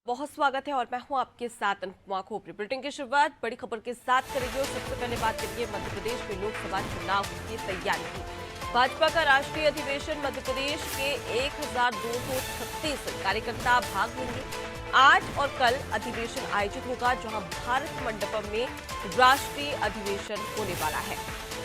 बहुत स्वागत है और मैं हूं आपके साथ अनुपमा खोपरी। बुलेटिन की शुरुआत बड़ी खबर के साथ करेंगे और सबसे पहले बात करेंगे मध्य प्रदेश में लोकसभा चुनाव की तैयारी की। भाजपा का राष्ट्रीय अधिवेशन मध्य प्रदेश के 1236 कार्यकर्ता भाग लेंगे। आज और कल अधिवेशन आयोजित होगा, जहां भारत मंडपम में राष्ट्रीय अधिवेशन होने वाला है।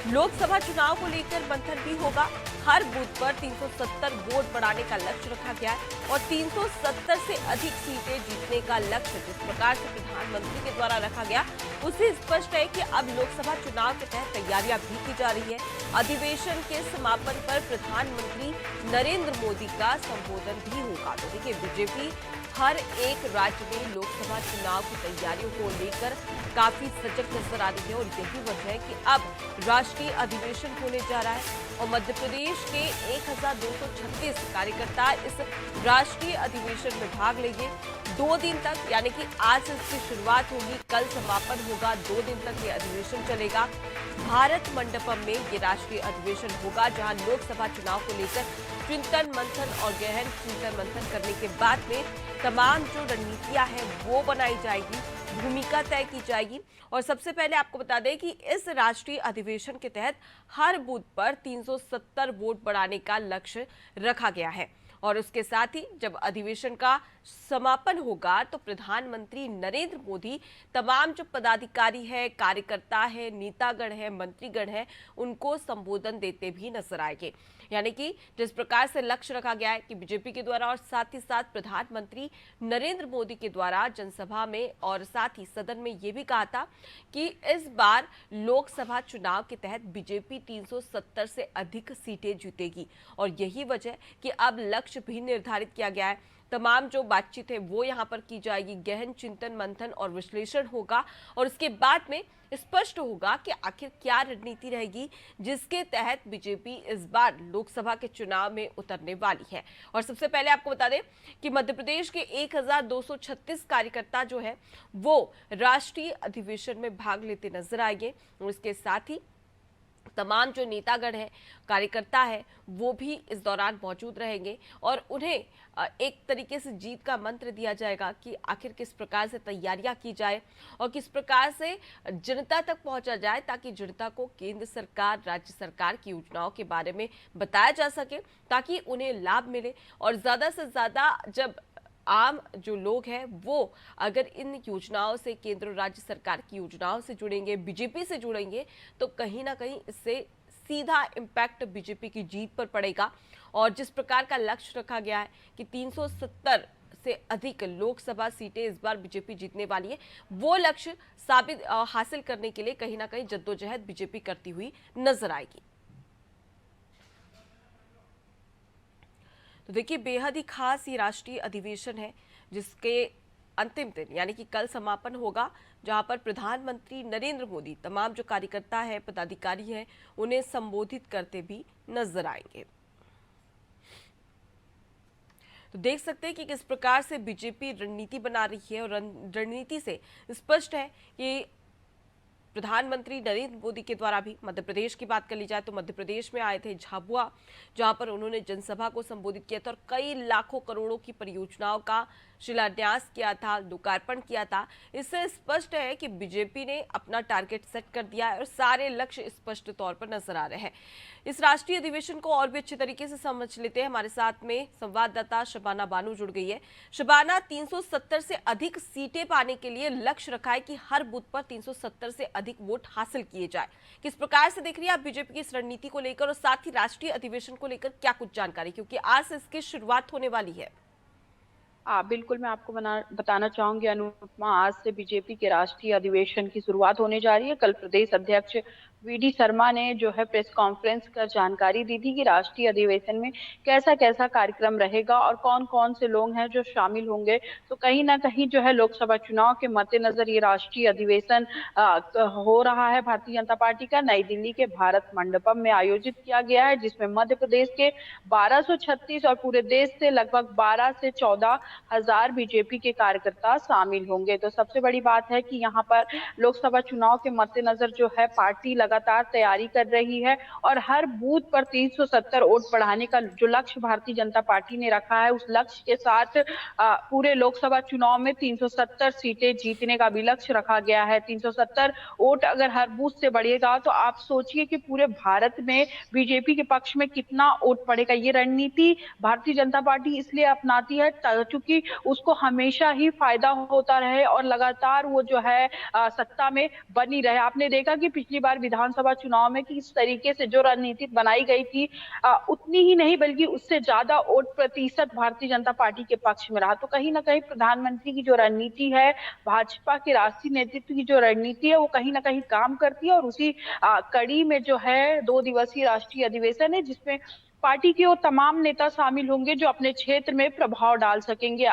लोकसभा चुनाव को लेकर मंथन भी होगा। हर बूथ पर 370 वोट बढ़ाने का लक्ष्य रखा गया है और 370 से अधिक सीटें जीतने का लक्ष्य जिस प्रकार से प्रधानमंत्री के द्वारा रखा गया, उससे स्पष्ट है कि अब लोकसभा चुनाव के तहत तैयारियां भी की जा रही है। अधिवेशन के समापन पर प्रधानमंत्री नरेंद्र मोदी का संबोधन भी होगा। तो देखिए, बीजेपी हर एक राज्य में लोकसभा चुनाव की तैयारियों को लेकर काफी सजग नजर आ रही है और यही वजह है कि अब राष्ट्रीय अधिवेशन होने जा रहा है और मध्य प्रदेश के 1236 कार्यकर्ता इस राष्ट्रीय अधिवेशन में भाग लेंगे। 2 दिन तक, यानी कि आज से इसकी शुरुआत होगी, कल समापन होगा। 2 दिन तक ये अधिवेशन चलेगा। भारत मंडपम में ये राष्ट्रीय अधिवेशन होगा, जहां लोकसभा चुनाव को लेकर चिंतन मंथन और गहन चिंतन मंथन करने के बाद में तमाम जो रणनीतियां हैं वो बनाई जाएगी, भूमिका तय की जाएगी। और सबसे पहले आपको बता दें कि इस राष्ट्रीय अधिवेशन के तहत हर बूथ पर 370 वोट बढ़ाने का लक्ष्य रखा गया है और उसके साथ ही जब अधिवेशन का समापन होगा तो प्रधानमंत्री नरेंद्र मोदी तमाम जो पदाधिकारी है, कार्यकर्ता है, नेतागण है, मंत्रीगण है, उनको संबोधन देते भी नजर आएंगे। यानी कि जिस प्रकार से लक्ष्य रखा गया है कि बीजेपी के द्वारा और साथ ही साथ प्रधानमंत्री नरेंद्र मोदी के द्वारा जनसभा में और साथ ही सदन में यह भी कहा था कि इस बार लोकसभा चुनाव के तहत बीजेपी 370 से अधिक सीटें जीतेगी और यही वजह कि अब लक्ष्य भी निर्धारित किया गया है। तमाम जो बातचीत है वो यहाँ पर की जाएगी, गहन चिंतन मंथन और विश्लेषण होगा और उसके बाद में स्पष्ट होगा कि आखिर क्या रणनीति रहेगी जिसके तहत बीजेपी इस बार लोकसभा के चुनाव में उतरने वाली है। और सबसे पहले आपको बता दें कि मध्य प्रदेश के 1236 कार्यकर्ता जो है वो राष्ट्रीय अधिवेशन में भाग लेते नजर आएंगे और इसके साथ ही तमाम जो नेतागण हैं, कार्यकर्ता है, वो भी इस दौरान मौजूद रहेंगे और उन्हें एक तरीके से जीत का मंत्र दिया जाएगा कि आखिर किस प्रकार से तैयारियां की जाए और किस प्रकार से जनता तक पहुंचा जाए ताकि जनता को केंद्र सरकार, राज्य सरकार की योजनाओं के बारे में बताया जा सके ताकि उन्हें लाभ मिले और ज्यादा से ज्यादा जब आम जो लोग हैं वो अगर इन योजनाओं से, केंद्र राज्य सरकार की योजनाओं से जुड़ेंगे, बीजेपी से जुड़ेंगे, तो कहीं ना कहीं इससे सीधा इम्पैक्ट बीजेपी की जीत पर पड़ेगा। और जिस प्रकार का लक्ष्य रखा गया है कि 370 से अधिक लोकसभा सीटें इस बार बीजेपी जीतने वाली है, वो लक्ष्य हासिल करने के लिए कहीं ना कहीं जद्दोजहद बीजेपी करती हुई नजर आएगी। तो देखिए, बेहद ही खास ये राष्ट्रीय अधिवेशन है जिसके अंतिम दिन यानी कि कल समापन होगा, जहां पर प्रधानमंत्री नरेंद्र मोदी तमाम जो कार्यकर्ता है, पदाधिकारी हैं, उन्हें संबोधित करते भी नजर आएंगे। तो देख सकते हैं कि किस प्रकार से बीजेपी रणनीति बना रही है और रणनीति से स्पष्ट है कि प्रधानमंत्री नरेंद्र मोदी के द्वारा भी मध्य प्रदेश की बात कर ली जाए तो मध्य प्रदेश में आए थे झाबुआ, जहां पर उन्होंने जनसभा को संबोधित किया था और कई लाखों करोड़ों की परियोजनाओं का शिलान्यास किया था, लोकार्पण किया था। इससे स्पष्ट है कि बीजेपी ने अपना टारगेट सेट कर दिया है और सारे लक्ष्य स्पष्ट तौर पर नजर आ रहे हैं। इस राष्ट्रीय अधिवेशन को और भी अच्छे तरीके से समझ लेते हैं। हमारे साथ में संवाददाता शबाना बानू जुड़ गई है। शबाना, 370 से अधिक सीटें पाने के लिए लक्ष्य रखा है कि हर बूथ पर 370 से अधिक वोट हासिल किए जाए। किस प्रकार से देख रही है आप बीजेपी की इस रणनीति को लेकर और साथ ही राष्ट्रीय अधिवेशन को लेकर क्या कुछ जानकारी, क्योंकि आज से इसकी शुरुआत होने वाली है? बिल्कुल, मैं आपको बताना चाहूँगी अनुपमा, आज से बीजेपी के राष्ट्रीय अधिवेशन की शुरुआत होने जा रही है। कल प्रदेश अध्यक्ष वीडी शर्मा ने जो है प्रेस कॉन्फ्रेंस कर जानकारी दी थी कि राष्ट्रीय अधिवेशन में कैसा-कैसा कार्यक्रम रहेगा और कौन-कौन से लोग हैं जो शामिल होंगे। तो कहीं न कहीं जो है लोकसभा चुनाव के मद्देनज़र ये राष्ट्रीय अधिवेशन हो रहा है। भारतीय जनता पार्टी का नई दिल्ली के भारत मंडपम में आयोजित किया गया है, जिसमें मध्य प्रदेश के 1236 और पूरे देश से लगभग 12 से 14 हजार बीजेपी के कार्यकर्ता शामिल होंगे। तो सबसे बड़ी बात है कि यहाँ पर लोकसभा चुनाव के मद्देनजर जो है पार्टी लगातार तैयारी कर रही है और हर बूथ पर 370 वोट बढ़ाने का जो लक्ष्य भारतीय जनता पार्टी ने रखा है, उस लक्ष्य के साथ पूरे लोकसभा चुनाव में 370 सीटें जीतने का भी लक्ष्य रखा गया है। 370 वोट अगर हर बूथ से बढ़ेगा तो आप सोचिए कि पूरे भारत में बीजेपी के पक्ष में कितना वोट पड़ेगा। ये रणनीति भारतीय जनता पार्टी इसलिए अपनाती है क्योंकि उसको हमेशा ही फायदा होता रहे और लगातार वो जो है सत्ता में बनी रहे। आपने देखा कि पिछली बार विधानसभा चुनाव में किस तरीके से जो रणनीति बनाई गई थी, उतनी ही नहीं बल्कि उससे ज्यादा वोट प्रतिशत भारतीय जनता पार्टी के पक्ष में रहा। तो कहीं ना कहीं प्रधानमंत्री की जो रणनीति है, भाजपा के राष्ट्रीय नेतृत्व की जो रणनीति है, वो कहीं ना कहीं काम करती है और उसी कड़ी में जो है 2 दिवसीय राष्ट्रीय अधिवेशन है, जिसमें पार्टी के वो तमाम नेता शामिल होंगे जो अपने क्षेत्र में प्रभाव डाल सकेंगे।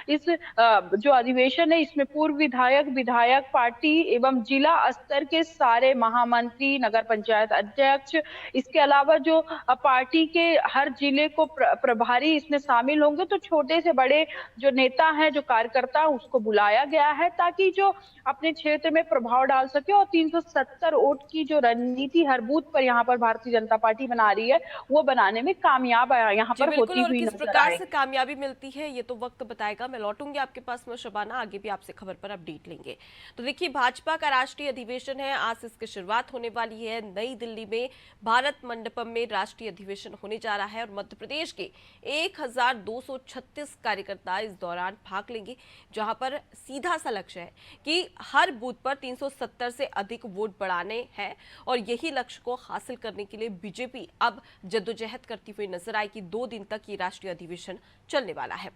इस जो अधिवेशन है, इसमें पूर्व विधायक, विधायक, पार्टी एवं जिला स्तर के सारे महामंत्री, नगर पंचायत अध्यक्ष, इसके अलावा जो पार्टी के हर जिले को प्रभारी इसमें शामिल होंगे। तो छोटे से बड़े जो नेता हैं, जो कार्यकर्ता हैं, उसको बुलाया गया है ताकि जो अपने क्षेत्र में प्रभाव डाल सके और 370 वोट की जो रणनीति हर बूथ पर यहाँ पर भारतीय जनता पार्टी बना रही है, वो बनाने में कामयाब यहाँ जी पर बिल्कुल। होती और हुई किस नजर प्रकार आए। से कामयाबी मिलती है ये तो वक्त बताएगा। मैं लौटूंगी आपके पास में शबाना, आगे भी आपसे खबर पर अपडेट लेंगे। तो देखिए, भाजपा का राष्ट्रीय अधिवेशन है, आज से इसकी शुरुआत होने वाली है। नई दिल्ली में भारत मंडपम में राष्ट्रीय अधिवेशन होने जा रहा है और मध्य प्रदेश के 1236 कार्यकर्ता इस दौरान भाग लेंगे, जहां पर सीधा सा लक्ष्य है कि हर बूथ पर 370 से अधिक वोट बढ़ाने हैं और यही लक्ष्य को हासिल करने के लिए बीजेपी अब जद्दोजहद करती हुई नजर आएगी। 2 दिन तक ये राष्ट्रीय अधिवेशन चलने वाला है।